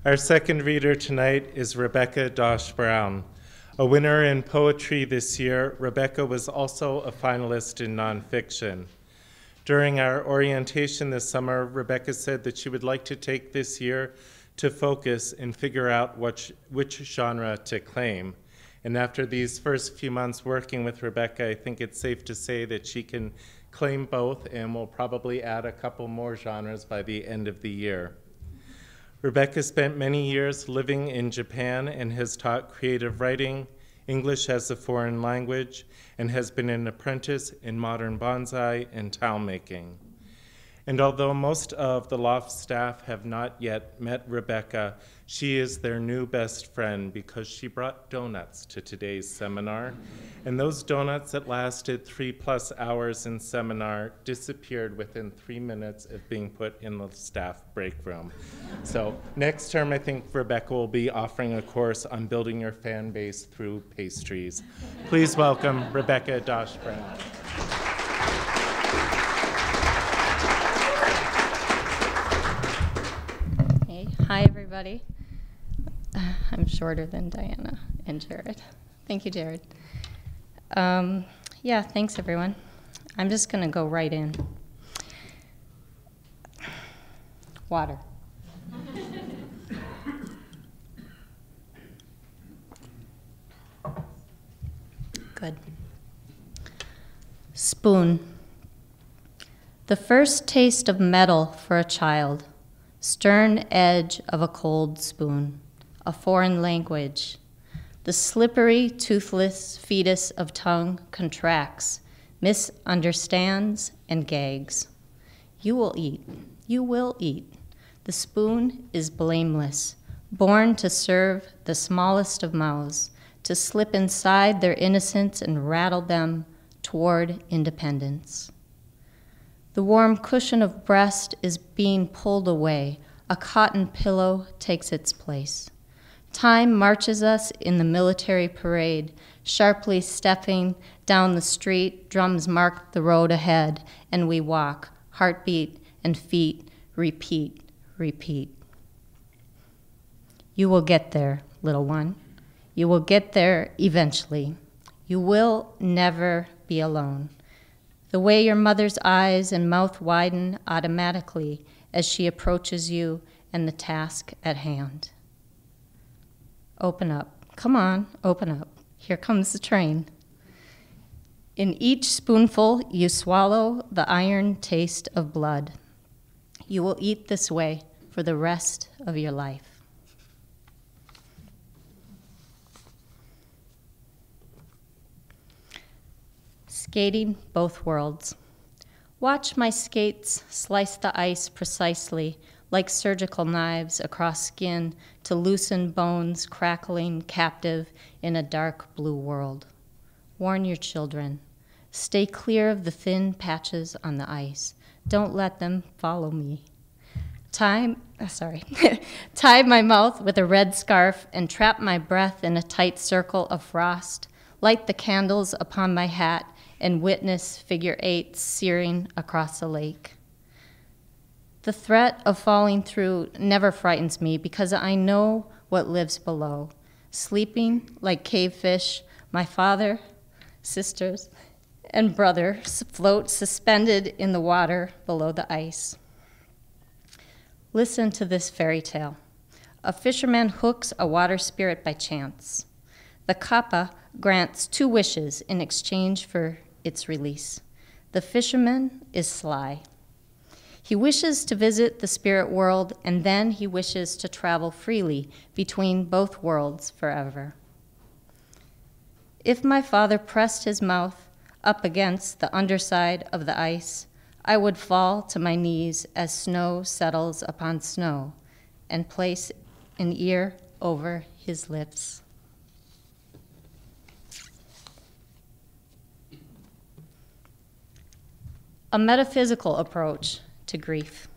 Our second reader tonight is Rebecca Dosch Brown. A winner in poetry this year, Rebecca was also a finalist in nonfiction. During our orientation this summer, Rebecca said that she would like to take this year to focus and figure out which genre to claim. And after these first few months working with Rebecca, I think it's safe to say that she can claim both and will probably add a couple more genres by the end of the year. Rebecca spent many years living in Japan and has taught creative writing, English as a foreign language, and has been an apprentice in modern bonsai and tile making. And although most of the Loft staff have not yet met Rebecca, she is their new best friend because she brought donuts to today's seminar. And those donuts that lasted 3+ hours in seminar disappeared within 3 minutes of being put in the staff break room. So next term, I think Rebecca will be offering a course on building your fan base through pastries. Please welcome Rebecca Dosch Brown. Hi, everybody. I'm shorter than Diana and Jared. Thank you, Jared. Yeah, thanks, everyone. I'm just going to go right in. Water. Good. Spoon. The first taste of metal for a child. Stern edge of a cold spoon, a foreign language. The slippery, toothless fetus of tongue contracts, misunderstands, and gags. You will eat. You will eat. The spoon is blameless, born to serve the smallest of mouths, to slip inside their innocence and rattle them toward independence. The warm cushion of breast is being pulled away. A cotton pillow takes its place. Time marches us in the military parade, sharply stepping down the street. Drums mark the road ahead, and we walk, heartbeat and feet, repeat, repeat. You will get there, little one. You will get there eventually. You will never be alone. The way your mother's eyes and mouth widen automatically as she approaches you and the task at hand. Open up. Come on, open up. Here comes the train. In each spoonful, you swallow the iron taste of blood. You will eat this way for the rest of your life. Skating both worlds. Watch my skates slice the ice precisely, like surgical knives across skin to loosen bones crackling captive in a dark blue world. Warn your children. Stay clear of the thin patches on the ice. Don't let them follow me. Tie my mouth with a red scarf and trap my breath in a tight circle of frost. Light the candles upon my hat and witness figure eights searing across a lake. The threat of falling through never frightens me because I know what lives below. Sleeping like cave fish, my father, sisters, and brother float suspended in the water below the ice. Listen to this fairy tale. A fisherman hooks a water spirit by chance. The kappa grants 2 wishes in exchange for its release. The fisherman is sly. He wishes to visit the spirit world, and then he wishes to travel freely between both worlds forever. If my father pressed his mouth up against the underside of the ice, I would fall to my knees as snow settles upon snow and place an ear over his lips. A metaphysical approach to grief.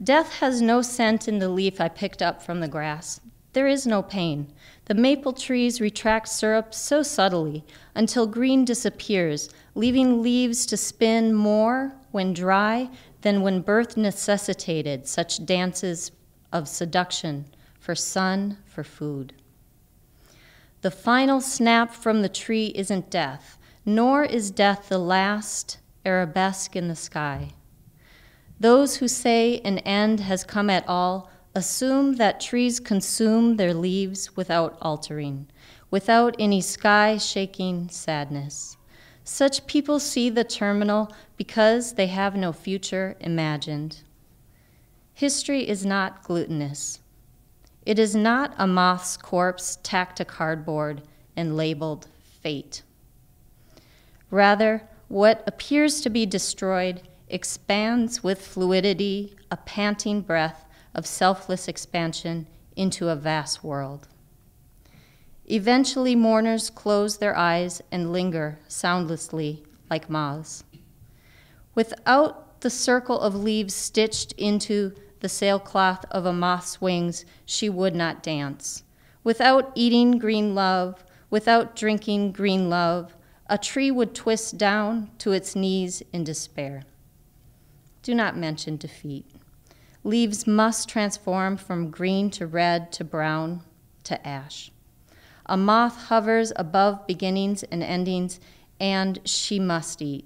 Death has no scent in the leaf I picked up from the grass. There is no pain. The maple trees retract syrup so subtly until green disappears, leaving leaves to spin more when dry than when birth necessitated such dances of seduction, for sun, for food. The final snap from the tree isn't death, nor is death the last arabesque in the sky. Those who say an end has come at all assume that trees consume their leaves without altering, without any sky-shaking sadness. Such people see the terminal because they have no future imagined. History is not glutinous. It is not a moth's corpse tacked to cardboard and labeled fate. Rather, what appears to be destroyed expands with fluidity, a panting breath of selfless expansion into a vast world. Eventually, mourners close their eyes and linger soundlessly like moths. Without the circle of leaves stitched into the sailcloth of a moth's wings, she would not dance. Without eating green love, without drinking green love, a tree would twist down to its knees in despair. Do not mention defeat. Leaves must transform from green to red to brown to ash. A moth hovers above beginnings and endings, and she must eat.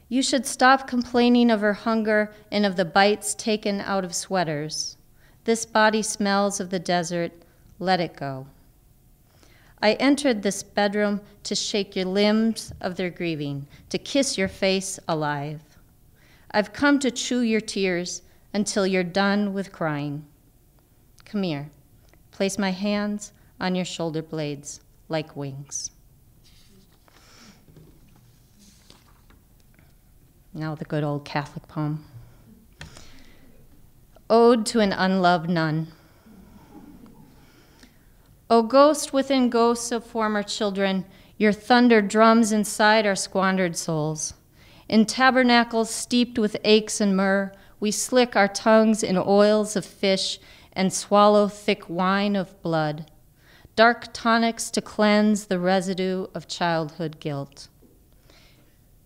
You should stop complaining of her hunger and of the bites taken out of sweaters. This body smells of the desert. Let it go. I entered this bedroom to shake your limbs of their grieving, to kiss your face alive. I've come to chew your tears until you're done with crying. Come here. Place my hands on your shoulder blades like wings. Now the good old Catholic poem. Ode to an Unloved Nun. O ghost within ghosts of former children, your thunder drums inside our squandered souls. In tabernacles steeped with aches and myrrh, we slick our tongues in oils of fish and swallow thick wine of blood, dark tonics to cleanse the residue of childhood guilt.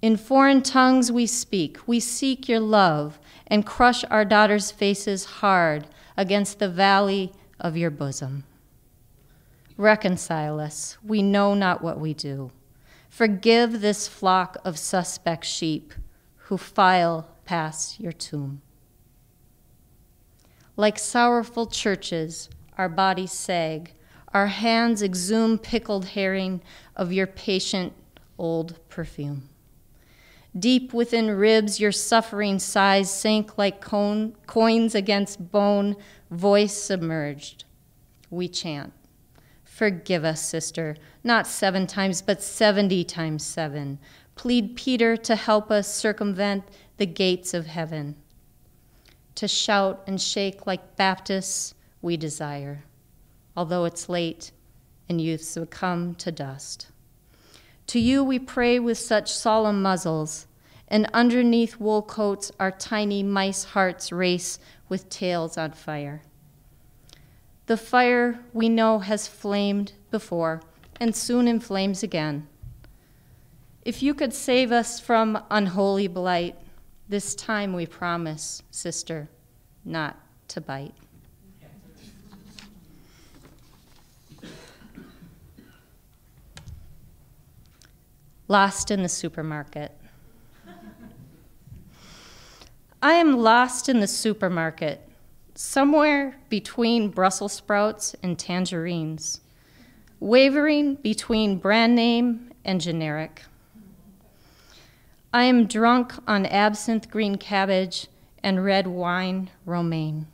In foreign tongues we speak, we seek your love, and crush our daughters' faces hard against the valley of your bosom. Reconcile us, we know not what we do. Forgive this flock of suspect sheep who file past your tomb. Like sorrowful churches, our bodies sag, our hands exhume pickled herring of your patient old perfume. Deep within ribs, your suffering sighs sank like coins against bone, voice submerged. We chant, forgive us, sister, not 7 times, but 70 times 7. Plead Peter to help us circumvent the gates of heaven. To shout and shake like Baptists we desire, although it's late and youth succumb to dust. To you we pray with such solemn muzzles, and underneath wool coats our tiny mice hearts race with tails on fire. The fire we know has flamed before and soon inflames again. If you could save us from unholy blight, this time we promise, sister, not to bite. Lost in the supermarket. I am lost in the supermarket, somewhere between Brussels sprouts and tangerines, wavering between brand name and generic. I am drunk on absinthe green cabbage and red wine romaine.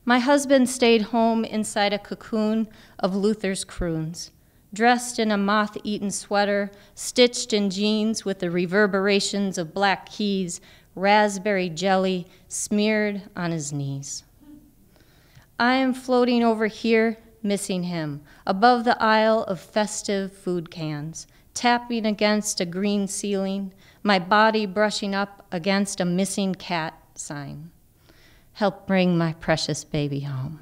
My husband stayed home inside a cocoon of Luther's croons, dressed in a moth-eaten sweater, stitched in jeans with the reverberations of black keys, raspberry jelly smeared on his knees. I am floating over here, missing him, above the aisle of festive food cans, tapping against a green ceiling, my body brushing up against a missing cat sign. Help bring my precious baby home.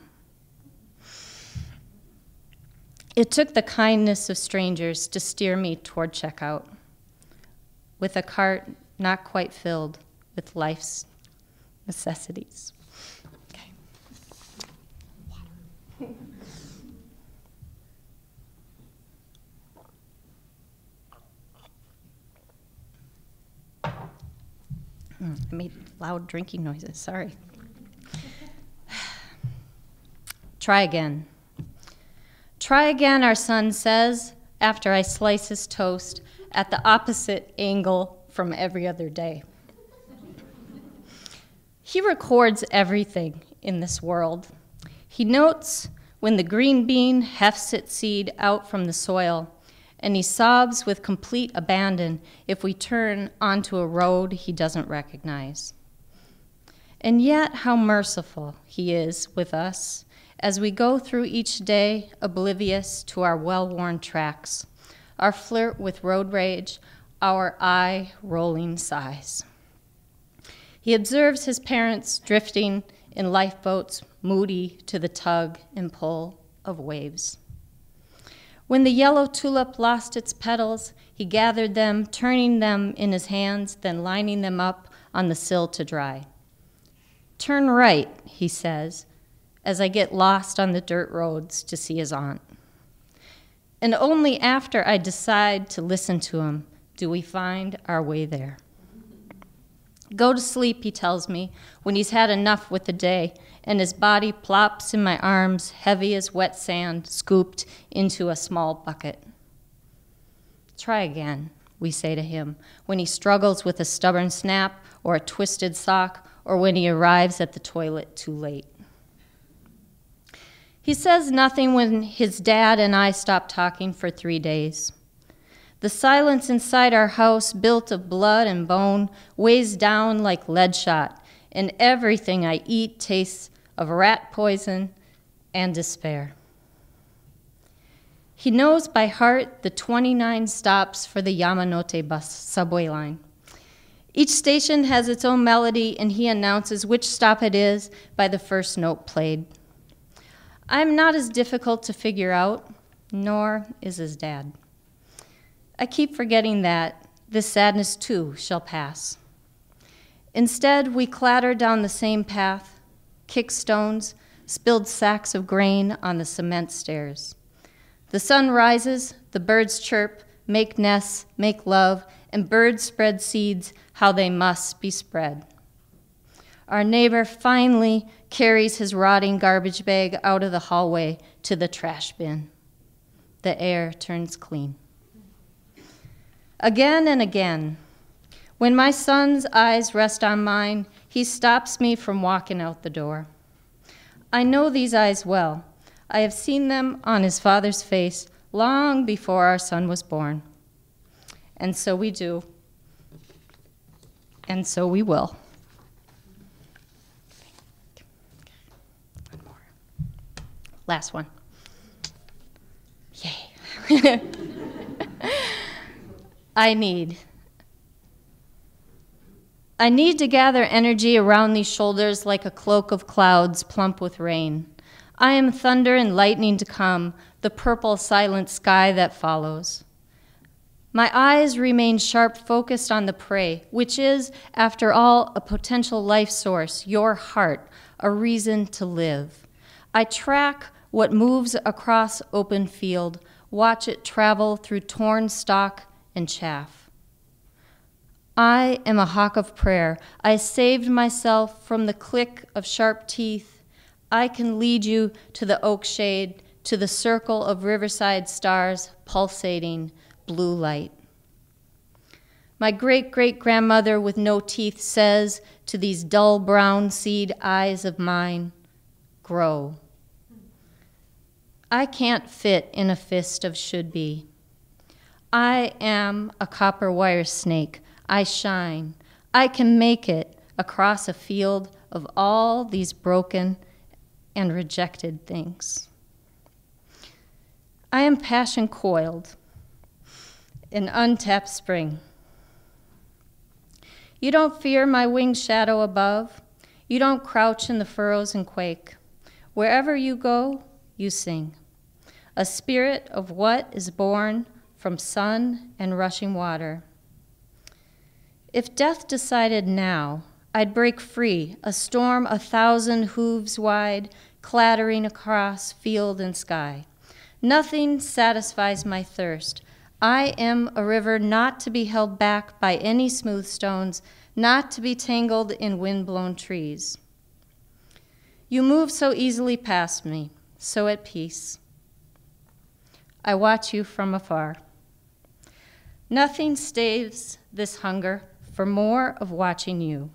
It took the kindness of strangers to steer me toward checkout, with a cart not quite filled with life's necessities. I made loud drinking noises, sorry. Try again. Try again, our son says, after I slice his toast at the opposite angle from every other day. He records everything in this world. He notes when the green bean hefts its seed out from the soil, and he sobs with complete abandon if we turn onto a road he doesn't recognize. And yet how merciful he is with us as we go through each day oblivious to our well-worn tracks, our flirt with road rage, our eye-rolling sighs. He observes his parents drifting in lifeboats, moody to the tug and pull of waves. When the yellow tulip lost its petals, he gathered them, turning them in his hands, then lining them up on the sill to dry. Turn right, he says, as I get lost on the dirt roads to see his aunt. And only after I decide to listen to him do we find our way there. Go to sleep, he tells me, when he's had enough with the day, and his body plops in my arms, heavy as wet sand, scooped into a small bucket. Try again, we say to him, when he struggles with a stubborn snap or a twisted sock, or when he arrives at the toilet too late. He says nothing when his dad and I stop talking for 3 days. The silence inside our house, built of blood and bone, weighs down like lead shot, and everything I eat tastes of rat poison and despair. He knows by heart the 29 stops for the Yamanote bus subway line. Each station has its own melody, and he announces which stop it is by the first note played. I'm not as difficult to figure out, nor is his dad. I keep forgetting that this sadness too shall pass. Instead, we clatter down the same path, kick stones, spilled sacks of grain on the cement stairs. The sun rises, the birds chirp, make nests, make love, and birds spread seeds how they must be spread. Our neighbor finally carries his rotting garbage bag out of the hallway to the trash bin. The air turns clean. Again and again, when my son's eyes rest on mine, he stops me from walking out the door. I know these eyes well. I have seen them on his father's face long before our son was born. And so we do. And so we will. One more. Last one. Yay. I need to gather energy around these shoulders like a cloak of clouds plump with rain. I am thunder and lightning to come, the purple silent sky that follows. My eyes remain sharp, focused on the prey, which is, after all, a potential life source, your heart, a reason to live. I track what moves across open field, watch it travel through torn stalk and chaff. I am a hawk of prayer. I saved myself from the click of sharp teeth. I can lead you to the oak shade, to the circle of riverside stars pulsating blue light. My great-great-grandmother with no teeth says to these dull brown seed eyes of mine, grow. I can't fit in a fist of should be. I am a copper wire snake. I shine. I can make it across a field of all these broken and rejected things. I am passion coiled, an untapped spring. You don't fear my winged shadow above. You don't crouch in the furrows and quake. Wherever you go, you sing. A spirit of what is born from sun and rushing water. If death decided now, I'd break free, a storm 1,000 hooves wide, clattering across field and sky. Nothing satisfies my thirst. I am a river not to be held back by any smooth stones, not to be tangled in wind-blown trees. You move so easily past me, so at peace. I watch you from afar. Nothing staves this hunger for more of watching you.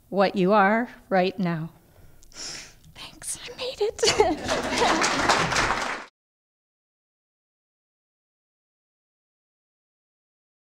What you are right now. Thanks, I made it.